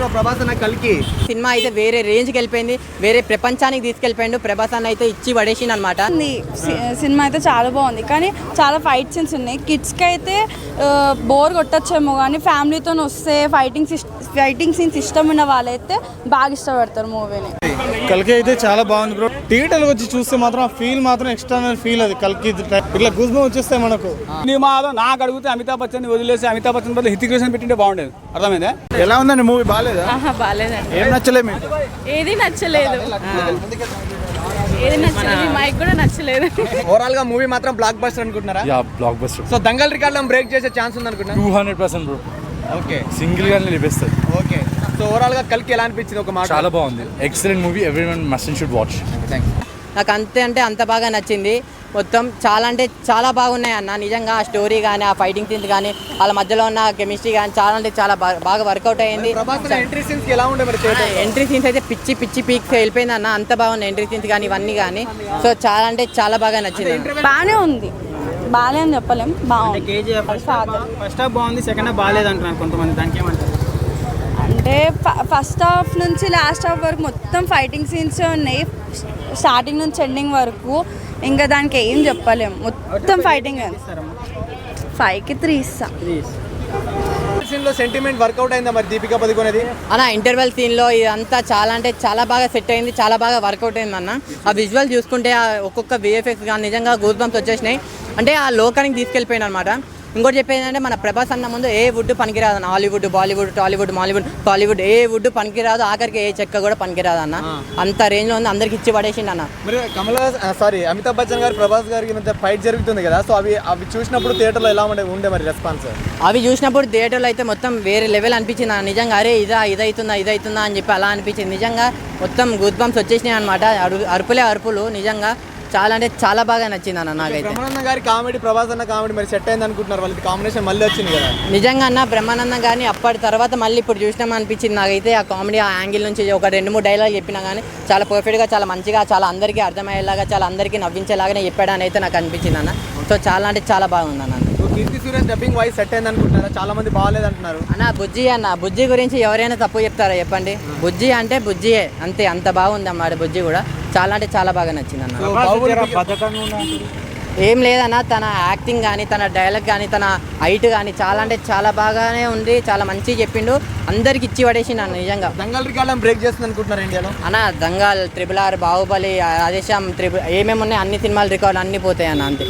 అనుకుంటున్నావు ప్రభాస్ అన్న కల్కి సినిమా అయితే వేరే రేంజ్కి వెళ్ళిపోయింది, వేరే ప్రపంచానికి తీసుకెళ్ళిపోయిండు. ప్రభాస్ అన్న అయితే ఇచ్చి పడేసిండు అనమాట. సినిమా అయితే చాలా బాగుంది, కానీ చాలా ఫైట్ సీన్స్ ఉన్నాయి. కిడ్స్కి అయితే బోర్ కొట్టచ్చేమో, కానీ ఫ్యామిలీతో వస్తే ఫైటింగ్ సీన్స్ ఇష్టం ఉన్న వాళ్ళైతే బాగా ఇష్టపడతారు మూవీని. కల్కి అయితే చాలా బాగుంది బ్రో. థియేటర్కి వచ్చి చూస్తే మాత్రం ఆ ఫీల్ మాత్రం ఎక్స్టర్నల్ ఫీల్. అది కల్కి ఇట్లా గూస్బంప్స్ వచ్చేస్తాయి మనకు. నాకు అడిగితే అమితాబ్ బచ్చన్ వదిలేసి అమితాబ్ బచ్చన్ బదులు హృతిక్ రోషన్ పెట్టింటే బాగుండేది. అర్థమైందా? ఎలా ఉందండి మూవీ? బాగాలేదా? బాగాలేదండి, ఏం నచ్చలేదు మీకు? ఏది నచ్చలేదు, మైక్ కూడా నచ్చలేదు. ఓవరాల్ గా మూవీ మాత్రం బ్లాక్ బస్టర్ అనుకుంటున్నారా? Yeah, block buster. So Dangal రికార్డులను బ్రేక్ చేసే ఛాన్స్ ఉంది అనుకుంటున్నా. 200% బ్రో. ఓకే, సింగిల్ గానే నిలిపేస్తుంది. ఓకే. సో ఓవరాల్ గా కల్కి ఎలా అనిపించింది ఒక మాట? చాలా బాగుంది, excellent movie. Everyone must and should watch. నాకు అంతే అంటే అంత బాగా నచ్చింది. మొత్తం చాలా అంటే చాలా బాగున్నాయి అన్న. నిజంగా ఆ స్టోరీ కానీ, ఆ ఫైటింగ్ సీన్స్ కానీ, వాళ్ళ మధ్యలో ఉన్న కెమిస్ట్రీ కానీ చాలా అంటే చాలా బాగా వర్కౌట్ అయ్యింది. ఎంట్రీ సీన్స్ ఎలా ఉండే మరి? ఎంట్రీ సీన్స్ అయితే పిచ్చి పీక్స్ వెళ్ళిపోయింది అన్న. అంత బాగున్నాయి ఎంట్రీ సీన్స్ కానీ ఇవన్నీ కానీ. సో చాలా అంటే చాలా బాగా నచ్చింది. బాగానే ఉంది, బాగాలే అని చెప్పలేం, బాగుంది. ఫస్ట్ హాఫ్ బాగుంది, సెకండ్ హాఫ్ బాగాలేదు అంటున్నారు కొంతమంది. దానికి ఏమంటారు? అంటే ఫస్ట్ హాఫ్ నుంచి లాస్ట్ హాఫ్ వరకు మొత్తం ఫైటింగ్ సీన్స్ ఉన్నాయి, స్టార్టింగ్ నుంచి ఎండింగ్ వరకు. ఇంకా దానికి ఏం చెప్పలేము, మొత్తం ఫైటింగ్. 5కి 3 ఇస్తా. సీన్ లో సెంటిమెంట్ వర్కౌట్ అయిందా మరి దీపికా పదుకొనేది? అన్న ఇంటర్వెల్ సీన్లో ఇదంతా చాలా అంటే చాలా బాగా సెట్ అయింది, చాలా బాగా వర్కౌట్ అయింది అన్న. ఆ విజువల్ చూసుకుంటే ఆ ఒక్కొక్క విఎఫ్ఎక్స్ కానీ నిజంగా గూస్ బంప్స్ వచ్చేసినాయి. అంటే ఆ లోకానికి తీసుకెళ్ళిపోయిన అనమాట. ఇంకోటి చెప్పేది ఏంటంటే మన ప్రభాస్ అన్న ముందు ఏ వుడ్ పనికిరాదు అన్న. Hollywood, Bollywood, Tollywood, Mollywood, Tollywood ఏ వుడ్ పనికిరాదు, ఆఖరికి ఏ చెక్క కూడా పనికిరాదు అన్న. అంత రేంజ్లో ఉంది, అందరికి ఇచ్చి పడేసిండు అన్న. మరి అమితాబ్ బచ్చన్ గారు ప్రభాస్ గారికి మధ్య ఫైట్ జరుగుతుంది కదా, సో అవి చూసినప్పుడు థియేటర్లో ఎలా ఉండే మరి రెస్పాన్స్? అవి చూసినప్పుడు థియేటర్లో అయితే మొత్తం వేరే లెవెల్ అనిపించింది అన్న. నిజంగా అరే ఇదవుతుందా అని చెప్పి అలా అనిపించింది. నిజంగా మొత్తం గూస్ బంప్స్ వచ్చేసినాయి అనమాట. అరుపులు నిజంగా చాలా అంటే చాలా బాగా నచ్చింది అన్న నాకైతే. బ్రహ్మానందం గారి కామెడీ, ప్రభాస్ అన్న కామెడీ మరి సెట్ అయింది అనుకుంటున్నారు? వాళ్ళకి కాంబినేషన్ మళ్ళీ వచ్చింది కదా. నిజంగా అన్న బ్రహ్మానందం కానీ అప్పటి తర్వాత మళ్ళీ ఇప్పుడు చూసినాం అనిపించింది నాకైతే. ఆ కామెడీ ఆ యాంగిల్ నుంచి ఒక 2-3 డైలాగ్ చెప్పినా కానీ చాలా పర్ఫెక్ట్గా, చాలా మంచిగా, చాలా అందరికీ అర్థమయ్యేలాగా, చాలా అందరికీ నవ్వించేలాగానే చెప్పాడని అయితే నాకు అనిపించింది అన్న. సో చాలా అంటే చాలా బాగుంది అన్న. Keerthy Suresh dubbing voice set అయింది అనుకుంటున్నారా? చాలా మంది బాగాలేదు అంటున్నారు అన్న. బుజ్జి గురించి ఎవరైనా తప్పు చెప్తారా చెప్పండి? బుజ్జి అంటే బుజ్జియే అంతే, అంత బాగుంది అన్నమాట. బుజ్జి కూడా చాలా అంటే చాలా బాగా నచ్చింది అన్న. ఏం లేదన్న, తన యాక్టింగ్ కానీ, తన డైలాగ్ కానీ, తన హైట్ కానీ చాలా అంటే చాలా బాగానే ఉంది. చాలా మంచిగా చెప్పిండు, అందరికి ఇచ్చి పడేసిండు అన్న. నిజంగా దంగల్ రికార్డులను బ్రేక్ చేస్తుంది అనుకుంటున్నారు ఇండియాలో అన్న. దంగల్, RRR, బాహుబలి, రాధేశ్యామ్, ఏమేమి ఉన్నాయి అన్ని సినిమాలు రికార్డు అన్నీ పోతాయి అన్న. అంతే.